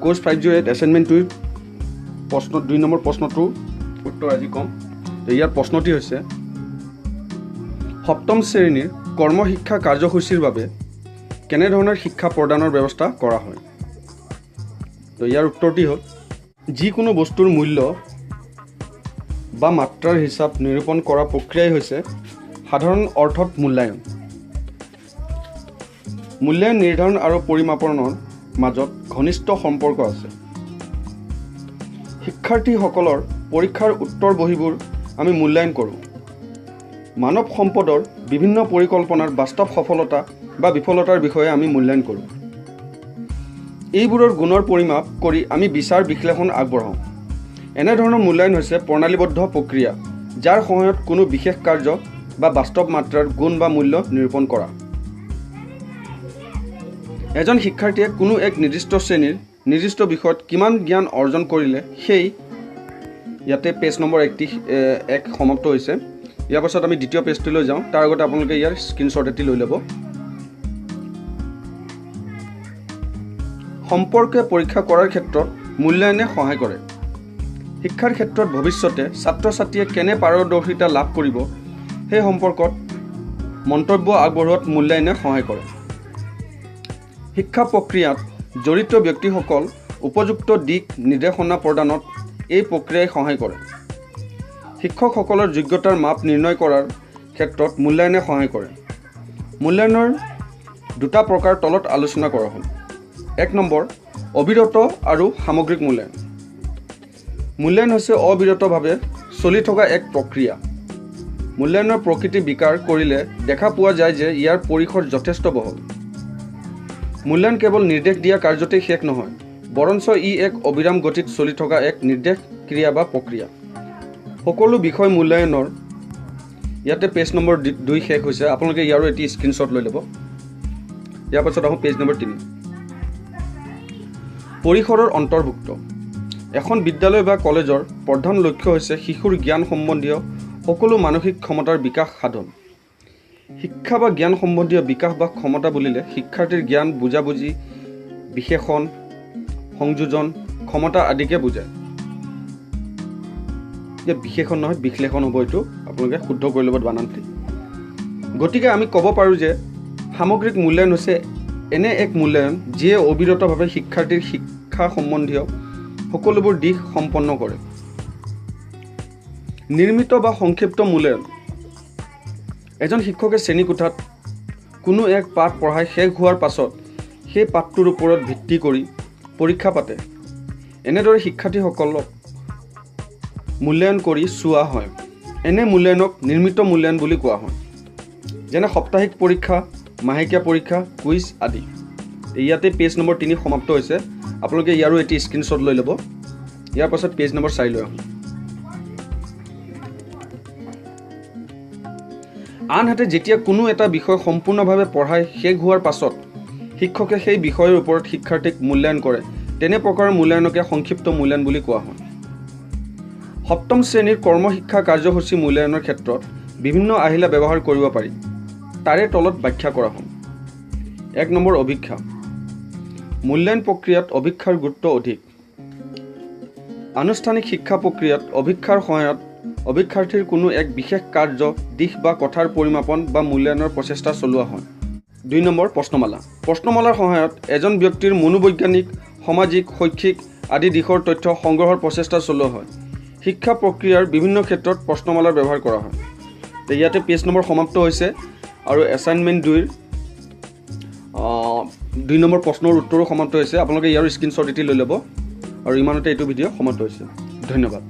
Course 508 assignment 2 প্ৰশ্ন 2 number প্ৰশ্নটোৰ উত্তৰ আজি কম। তো ইয়াৰ প্ৰশ্নটি হৈছে সপ্তম শ্ৰেণীৰ কৰ্মশিক্ষা কাৰ্যসূচীৰ বাবে কেনেধৰণৰ শিক্ষা প্ৰদানৰ ব্যৱস্থা কৰা হয়। তো ইয়াৰ উত্তৰটি হ'ল যিকোনো বস্তুৰ মূল্য বা মাত্ৰাৰ হিচাপ নিৰূপণ কৰা প্ৰক্ৰিয়াই হৈছে সাধাৰণ অৰ্থত মূল্যায়ন। মূল্যায়ন নিৰ্ধাৰণ আৰু পৰিমাপনৰ মাজত ঘনিষ্ঠ সম্পৰ্ক আছে। শিক্ষাৰ্থীসকলৰ পৰীক্ষাৰ উত্তৰ বহীবোৰ আমি মূল্যায়ন কৰোঁ। মানৱ সম্পদৰ বিভিন্ন পৰিকল্পনাৰ বাস্তৱ সফলতা বা বিফলতাৰ বিষয়ে আমি মূল্যায়ন কৰোঁ। এইবোৰৰ গুণৰ পৰিমাপ কৰি আমি বিচাৰ বিশ্লেষণ আগবঢ়াওঁ। এনেধৰণৰ মূল্যায়ন হৈছে প্ৰণালীবদ্ধ প্ৰক্ৰিয়া, যাৰ সহায়ত কোনো বিশেষ কাৰ্য বা বাস্তৱ মাত্ৰাৰ গুণ বা মূল্য নিৰূপণ কৰা। এজন শিক্ষাৰ্থীয়ে কোনো এক নিৰ্দিষ্ট শ্ৰেণীৰ নিৰ্দিষ্ট বিষয়ত কিমান জ্ঞান অৰ্জন কৰিলে সেই ইয়াতে পেজ নম্বৰ 1 সমাপ্ত হৈছে। ইয়াৰ পাছত আমি দ্বিতীয় পেজটোলৈ যাওঁ। তাৰ আগতে আপোনালোকে ইয়াৰ স্ক্ৰীনশ্বট এটি লৈ ল'ব। সম্পৰ্কে পৰীক্ষা কৰাৰ ক্ষেত্ৰত মূল্যায়নে সহায় কৰে। শিক্ষাৰ ক্ষেত্ৰত ভৱিষ্যতে ছাত্ৰ ছাত্ৰীয়ে কেনে পাৰদৰ্শিতা লাভ কৰিব সেই সম্পৰ্কত মন্তব্য আগবঢ়োৱাত মূল্যায়নে সহায় কৰে। শিক্ষা প্ৰক্ৰিয়াত জড়িত ব্যক্তিসকল উপযুক্ত দিক নিৰ্দেশনা প্ৰদানত এই প্ৰক্ৰিয়াই সহায় কৰে। শিক্ষকসকলৰ যোগ্যতাৰ মাপ নিৰ্ণয় কৰাৰ ক্ষেত্ৰত মূল্যায়নে সহায় কৰে। মূল্যায়নৰ দুটা প্ৰকাৰ তলত আলোচনা কৰা হ'ল। 1 নম্বৰ অবিৰত আৰু সামগ্ৰিক মূল্যায়ন। মূল্যায়ন হৈছে অবিৰতভাৱে চলি থকা এক প্ৰক্ৰিয়া। মূল্যায়নৰ প্ৰকৃতি বিকাৰ কৰিলে দেখা পোৱা যায় যে ইয়াৰ পৰিসৰ যথেষ্ট বহল। মূল্যায়ন কেৱল নিৰ্দেশ দিয়া কাৰ্যতেই শেষ নহয়, বৰঞ্চ ই এক অবিৰাম গতিত চলি থকা এক নিৰ্দেশ ক্ৰিয়া বা প্ৰক্ৰিয়া। সকলো বিষয় মূল্যায়নৰ ইয়াতে পেজ নম্বৰ 2 শেষ হৈছে। আপোনালোকে ইয়াৰো এটি স্ক্ৰীনশ্বট লৈ ল'ব। ইয়াৰ পাছত আহোঁ পেজ নম্বৰ 3। পৰিসৰৰ অন্তৰ্ভুক্ত। এখন বিদ্যালয় বা কলেজৰ প্ৰধান লক্ষ্য হৈছে শিশুৰ জ্ঞান সম্বন্ধীয় সকলো মানসিক ক্ষমতাৰ বিকাশ সাধন। শিক্ষা বা জ্ঞান সম্বন্ধীয় বিকাশ বা ক্ষমতা বুলিলে শিক্ষাৰ্থীৰ জ্ঞান, বুজাবুজি, বিশেষণ, সংযোজন ক্ষমতা আদিকে বুজায়। বিশেষণ নহয়, বিশ্লেষণ হ'ব। এইটো আপোনালোকে শুদ্ধ কৰি ল'ব বানানটি। গতিকে আমি ক'ব পাৰোঁ যে সামগ্ৰিক মূল্যায়ন হৈছে এনে এক মূল্যায়ন যিয়ে অবিৰতভাৱে শিক্ষাৰ্থীৰ শিক্ষা সম্বন্ধীয় সকলোবোৰ দিশ সম্পন্ন কৰে। নিৰ্মিত বা সংক্ষিপ্ত মূল্যায়ন। এজন শিক্ষকে শ্ৰেণীকোঠাত কোনো এক পাঠ পঢ়াই শেষ হোৱাৰ পাছত সেই পাঠটোৰ ওপৰত ভিত্তি কৰি পৰীক্ষা পাতে। এনেদৰে শিক্ষাৰ্থীসকলক মূল্যায়ন কৰি চোৱা হয়। এনে মূল্যায়নক নিৰ্মিত মূল্যায়ন বুলি কোৱা হয়, যেনে সাপ্তাহিক পৰীক্ষা, মাহেকীয়া পৰীক্ষা, কুইজ আদি। ইয়াতে পেজ নম্বৰ 3 সমাপ্ত হৈছে। আপোনালোকে ইয়াৰো এটি স্ক্ৰীনশ্বট লৈ ল'ব। ইয়াৰ পাছত পেজ নম্বৰ 4 লৈ আহোঁ। আনহাতে যেতিয়া কোনো এটা বিষয় সম্পূৰ্ণভাৱে পঢ়াই শেষ হোৱাৰ পাছত শিক্ষকে সেই বিষয়ৰ ওপৰত শিক্ষাৰ্থীক মূল্যায়ন কৰে, তেনে প্ৰকাৰৰ মূল্যায়নকে সংক্ষিপ্ত মূল্যায়ন বুলি কোৱা হয়। সপ্তম শ্ৰেণীৰ কৰ্মশিক্ষা কাৰ্যসূচী মূল্যায়নৰ ক্ষেত্ৰত বিভিন্ন আহিলা ব্যৱহাৰ কৰিব পাৰি। তাৰে তলত ব্যাখ্যা কৰা হ'ল। 1 নম্বৰ অভিক্ষা। মূল্যায়ন প্ৰক্ৰিয়াত অভিক্ষাৰ গুৰুত্ব অধিক। আনুষ্ঠানিক শিক্ষা প্ৰক্ৰিয়াত অভিক্ষাৰ সহায়ত অভিক্ষাৰ্থীৰ কোনো এক বিশেষ কাৰ্য, দিশ বা কথাৰ পৰিমাপন বা মূল্যায়নৰ প্ৰচেষ্টা চলোৱা হয়। 2 নম্বৰ প্ৰশ্নমালা। প্ৰশ্নমালাৰ সহায়ত এজন ব্যক্তিৰ মনোবৈজ্ঞানিক, সামাজিক, শৈক্ষিক আদি দিশৰ তথ্য সংগ্ৰহৰ প্ৰচেষ্টা চলোৱা হয়। শিক্ষা প্ৰক্ৰিয়াৰ বিভিন্ন ক্ষেত্ৰত প্ৰশ্নমালাৰ ব্যৱহাৰ কৰা হয়। ইয়াতে পেজ নম্বৰ সমাপ্ত হৈছে আৰু এছাইনমেণ্ট 2ৰ 2 নম্বৰ প্ৰশ্নৰ উত্তৰো সমাপ্ত হৈছে। আপোনালোকে ইয়াৰ স্ক্ৰীনশ্বট এটি লৈ ল'ব। আৰু ইমানতে এইটো ভিডিঅ' সমাপ্ত হৈছে। ধন্যবাদ।